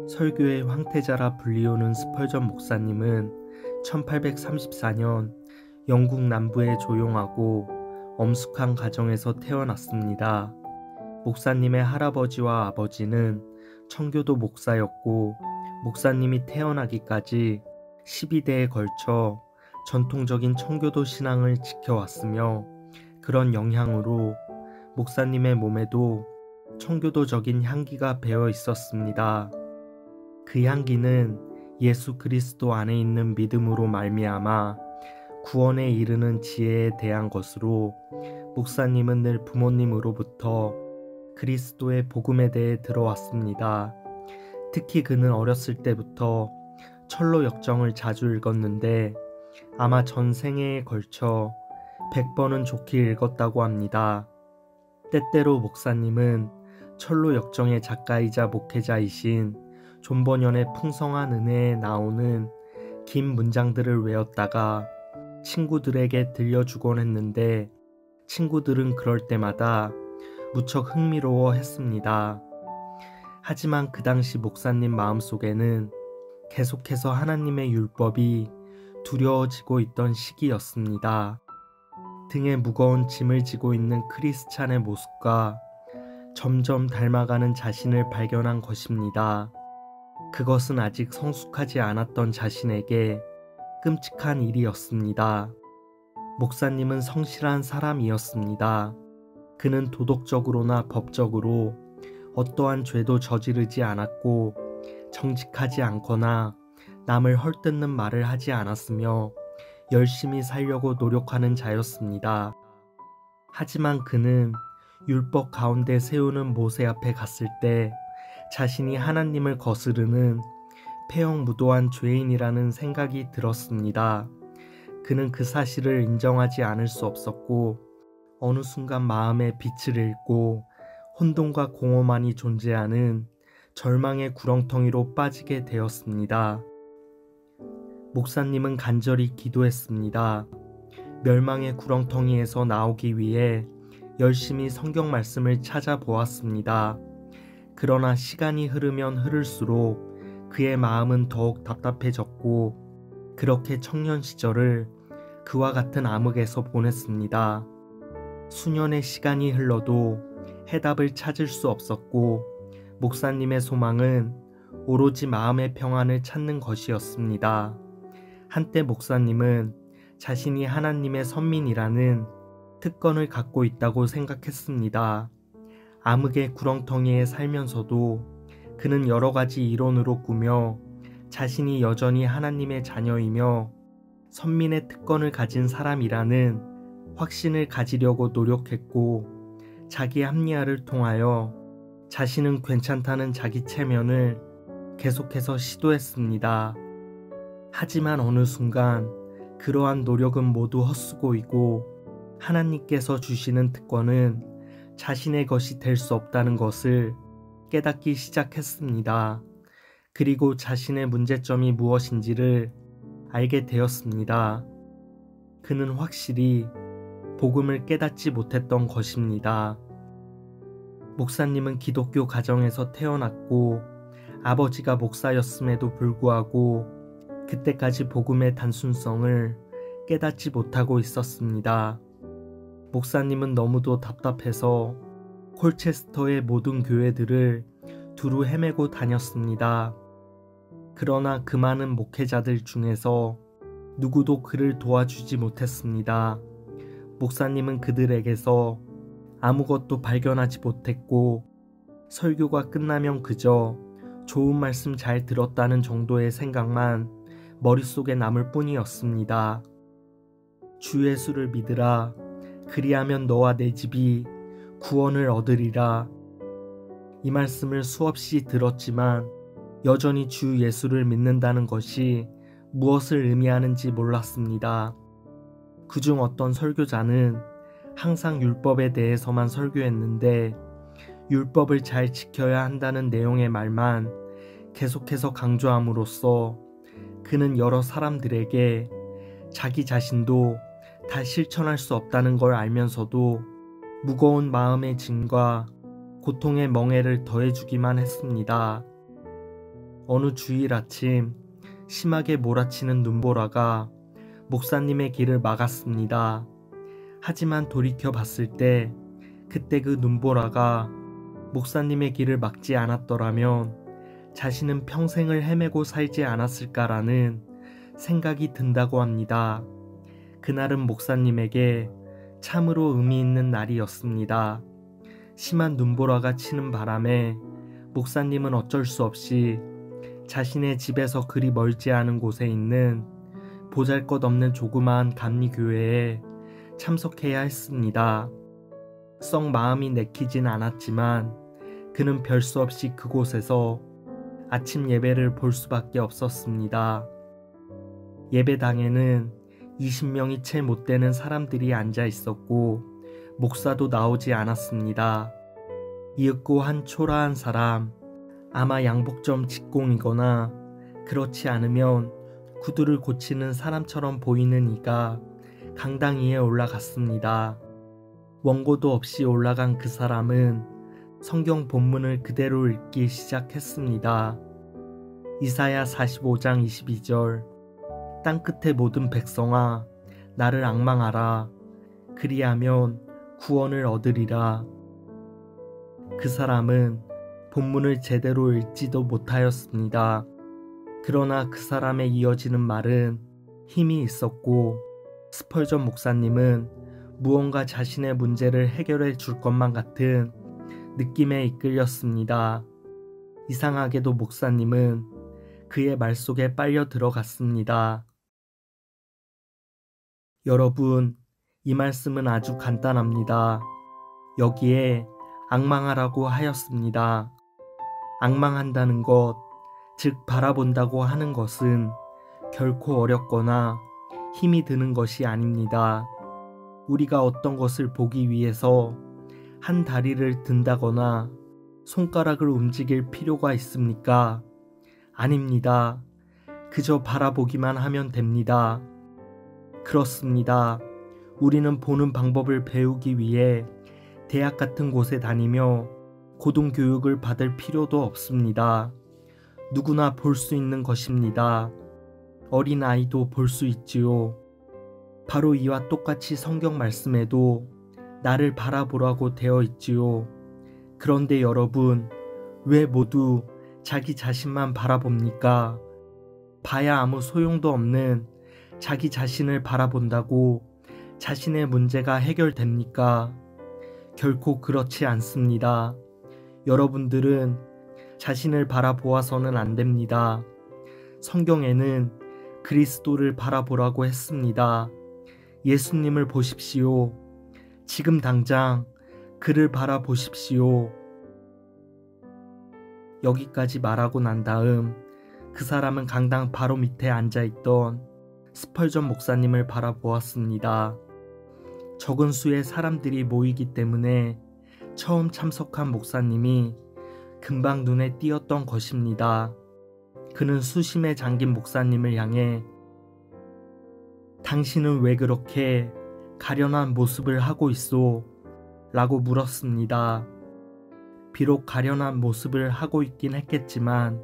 설교의 황태자라 불리우는 스펄전 목사님은 1834년 영국 남부의 조용하고 엄숙한 가정에서 태어났습니다. 목사님의 할아버지와 아버지는 청교도 목사였고, 목사님이 태어나기까지 12대에 걸쳐 전통적인 청교도 신앙을 지켜왔으며, 그런 영향으로 목사님의 몸에도 청교도적인 향기가 배어 있었습니다. 그 향기는 예수 그리스도 안에 있는 믿음으로 말미암아 구원에 이르는 지혜에 대한 것으로, 목사님은 늘 부모님으로부터 그리스도의 복음에 대해 들어왔습니다. 특히 그는 어렸을 때부터 철로 역정을 자주 읽었는데 아마 전생애에 걸쳐 100번은 좋게 읽었다고 합니다. 때때로 목사님은 철로 역정의 작가이자 목회자이신 존 버년의 풍성한 은혜에 나오는 긴 문장들을 외웠다가 친구들에게 들려주곤 했는데, 친구들은 그럴 때마다 무척 흥미로워 했습니다. 하지만 그 당시 목사님 마음속에는 계속해서 하나님의 율법이 두려워지고 있던 시기였습니다. 등에 무거운 짐을 지고 있는 크리스찬의 모습과 점점 닮아가는 자신을 발견한 것입니다. 그것은 아직 성숙하지 않았던 자신에게 끔찍한 일이었습니다. 목사님은 성실한 사람이었습니다. 그는 도덕적으로나 법적으로 어떠한 죄도 저지르지 않았고, 정직하지 않거나 남을 헐뜯는 말을 하지 않았으며 열심히 살려고 노력하는 자였습니다. 하지만 그는 율법 가운데 세우는 모세 앞에 갔을 때 자신이 하나님을 거스르는 폐역무도한 죄인이라는 생각이 들었습니다. 그는 그 사실을 인정하지 않을 수 없었고, 어느 순간 마음에 빛을 잃고 혼돈과 공허만이 존재하는 절망의 구렁텅이로 빠지게 되었습니다. 목사님은 간절히 기도했습니다. 멸망의 구렁텅이에서 나오기 위해 열심히 성경 말씀을 찾아보았습니다. 그러나 시간이 흐르면 흐를수록 그의 마음은 더욱 답답해졌고, 그렇게 청년 시절을 그와 같은 암흑에서 보냈습니다. 수년의 시간이 흘러도 해답을 찾을 수 없었고, 목사님의 소망은 오로지 마음의 평안을 찾는 것이었습니다. 한때 목사님은 자신이 하나님의 선민이라는 특권을 갖고 있다고 생각했습니다. 암흑의 구렁텅이에 살면서도 그는 여러 가지 이론으로 꾸며 자신이 여전히 하나님의 자녀이며 선민의 특권을 가진 사람이라는 확신을 가지려고 노력했고, 자기 합리화를 통하여 자신은 괜찮다는 자기 체면을 계속해서 시도했습니다. 하지만 어느 순간 그러한 노력은 모두 헛수고이고, 하나님께서 주시는 특권은 자신의 것이 될 수 없다는 것을 깨닫기 시작했습니다. 그리고 자신의 문제점이 무엇인지를 알게 되었습니다. 그는 확실히 복음을 깨닫지 못했던 것입니다. 목사님은 기독교 가정에서 태어났고, 아버지가 목사였음에도 불구하고 그때까지 복음의 단순성을 깨닫지 못하고 있었습니다. 목사님은 너무도 답답해서 콜체스터의 모든 교회들을 두루 헤매고 다녔습니다. 그러나 그 많은 목회자들 중에서 누구도 그를 도와주지 못했습니다. 목사님은 그들에게서 아무것도 발견하지 못했고, 설교가 끝나면 그저 좋은 말씀 잘 들었다는 정도의 생각만 머릿속에 남을 뿐이었습니다. 주 예수를 믿으라. 그리하면 너와 내 집이 구원을 얻으리라. 이 말씀을 수없이 들었지만 여전히 주 예수를 믿는다는 것이 무엇을 의미하는지 몰랐습니다. 그중 어떤 설교자는 항상 율법에 대해서만 설교했는데 율법을 잘 지켜야 한다는 내용의 말만 계속해서 강조함으로써 그는 여러 사람들에게 자기 자신도 다 실천할 수 없다는 걸 알면서도 무거운 마음의 짐과 고통의 멍에를 더해주기만 했습니다. 어느 주일 아침 심하게 몰아치는 눈보라가 목사님의 길을 막았습니다. 하지만 돌이켜 봤을 때 그때 그 눈보라가 목사님의 길을 막지 않았더라면 자신은 평생을 헤매고 살지 않았을까라는 생각이 든다고 합니다. 그날은 목사님에게 참으로 의미 있는 날이었습니다. 심한 눈보라가 치는 바람에 목사님은 어쩔 수 없이 자신의 집에서 그리 멀지 않은 곳에 있는 보잘것없는 조그마한 감리교회에 참석해야 했습니다. 썩 마음이 내키진 않았지만 그는 별 수 없이 그곳에서 아침 예배를 볼 수밖에 없었습니다. 예배당에는 20명이 채 못 되는 사람들이 앉아 있었고 목사도 나오지 않았습니다. 이윽고 한 초라한 사람, 아마 양복점 직공이거나 그렇지 않으면 구두를 고치는 사람처럼 보이는 이가 강당 위에 올라갔습니다. 원고도 없이 올라간 그 사람은 성경 본문을 그대로 읽기 시작했습니다. 이사야 45장 22절 땅끝의 모든 백성아 나를 앙망하라. 그리하면 구원을 얻으리라. 그 사람은 본문을 제대로 읽지도 못하였습니다. 그러나 그 사람에 이어지는 말은 힘이 있었고 스펄전 목사님은 무언가 자신의 문제를 해결해 줄 것만 같은 느낌에 이끌렸습니다. 이상하게도 목사님은 그의 말 속에 빨려 들어갔습니다. 여러분, 이 말씀은 아주 간단합니다. 여기에 앙망하라고 하였습니다. 앙망한다는 것, 즉 바라본다고 하는 것은 결코 어렵거나 힘이 드는 것이 아닙니다. 우리가 어떤 것을 보기 위해서 한 다리를 든다거나 손가락을 움직일 필요가 있습니까? 아닙니다. 그저 바라보기만 하면 됩니다. 그렇습니다. 우리는 보는 방법을 배우기 위해 대학 같은 곳에 다니며 고등교육을 받을 필요도 없습니다. 누구나 볼 수 있는 것입니다. 어린 아이도 볼 수 있지요. 바로 이와 똑같이 성경 말씀에도 나를 바라보라고 되어 있지요. 그런데 여러분, 왜 모두 자기 자신만 바라봅니까? 봐야 아무 소용도 없는 자기 자신을 바라본다고 자신의 문제가 해결됩니까? 결코 그렇지 않습니다. 여러분들은 자신을 바라보아서는 안 됩니다. 성경에는 그리스도를 바라보라고 했습니다. 예수님을 보십시오. 지금 당장 그를 바라보십시오. 여기까지 말하고 난 다음 그 사람은 강당 바로 밑에 앉아있던 스펄전 목사님을 바라보았습니다. 적은 수의 사람들이 모이기 때문에 처음 참석한 목사님이 금방 눈에 띄었던 것입니다. 그는 수심에 잠긴 목사님을 향해 당신은 왜 그렇게 가련한 모습을 하고 있소? 라고 물었습니다. 비록 가련한 모습을 하고 있긴 했겠지만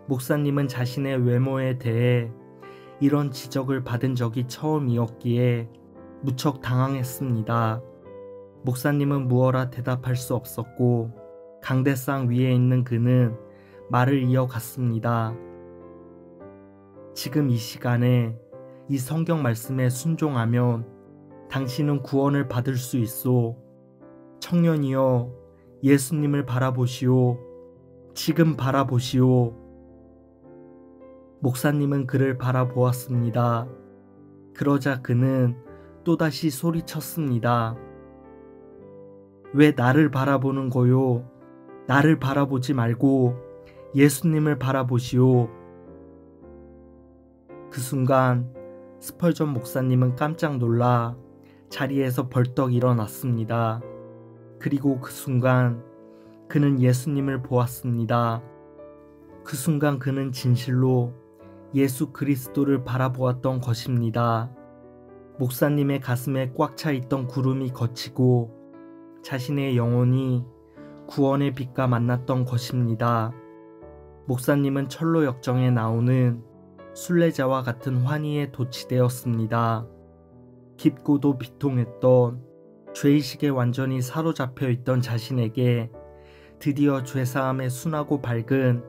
목사님은 자신의 외모에 대해 이런 지적을 받은 적이 처음이었기에 무척 당황했습니다. 목사님은 무어라 대답할 수 없었고 강대상 위에 있는 그는 말을 이어갔습니다. 지금 이 시간에 이 성경 말씀에 순종하면 당신은 구원을 받을 수 있소. 청년이여, 예수님을 바라보시오. 지금 바라보시오. 목사님은 그를 바라보았습니다. 그러자 그는 또다시 소리쳤습니다. 왜 나를 바라보는 거요? 나를 바라보지 말고 예수님을 바라보시오. 그 순간 스펄전 목사님은 깜짝 놀라 자리에서 벌떡 일어났습니다. 그리고 그 순간 그는 예수님을 보았습니다. 그 순간 그는 진실로 예수 그리스도를 바라보았던 것입니다. 목사님의 가슴에 꽉 차 있던 구름이 걷히고 자신의 영혼이 구원의 빛과 만났던 것입니다. 목사님은 철로 역정에 나오는 순례자와 같은 환희에 도취되었습니다. 깊고도 비통했던 죄의식에 완전히 사로잡혀 있던 자신에게 드디어 죄사함의 순하고 밝은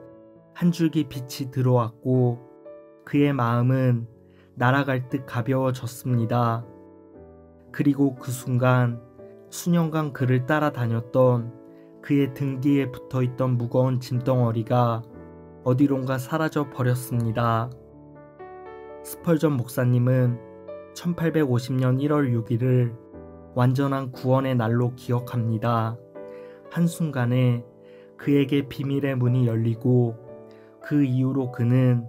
한 줄기 빛이 들어왔고 그의 마음은 날아갈 듯 가벼워졌습니다. 그리고 그 순간 수년간 그를 따라다녔던 그의 등 뒤에 붙어있던 무거운 짐덩어리가 어디론가 사라져 버렸습니다. 스펄전 목사님은 1850년 1월 6일을 완전한 구원의 날로 기억합니다. 한순간에 그에게 비밀의 문이 열리고 그 이후로 그는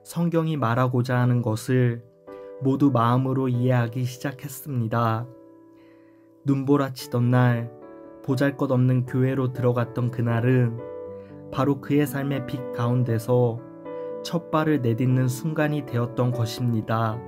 성경이 말하고자 하는 것을 모두 마음으로 이해하기 시작했습니다. 눈보라치던 날 보잘것없는 교회로 들어갔던 그날은 바로 그의 삶의 빛 가운데서 첫 발을 내딛는 순간이 되었던 것입니다.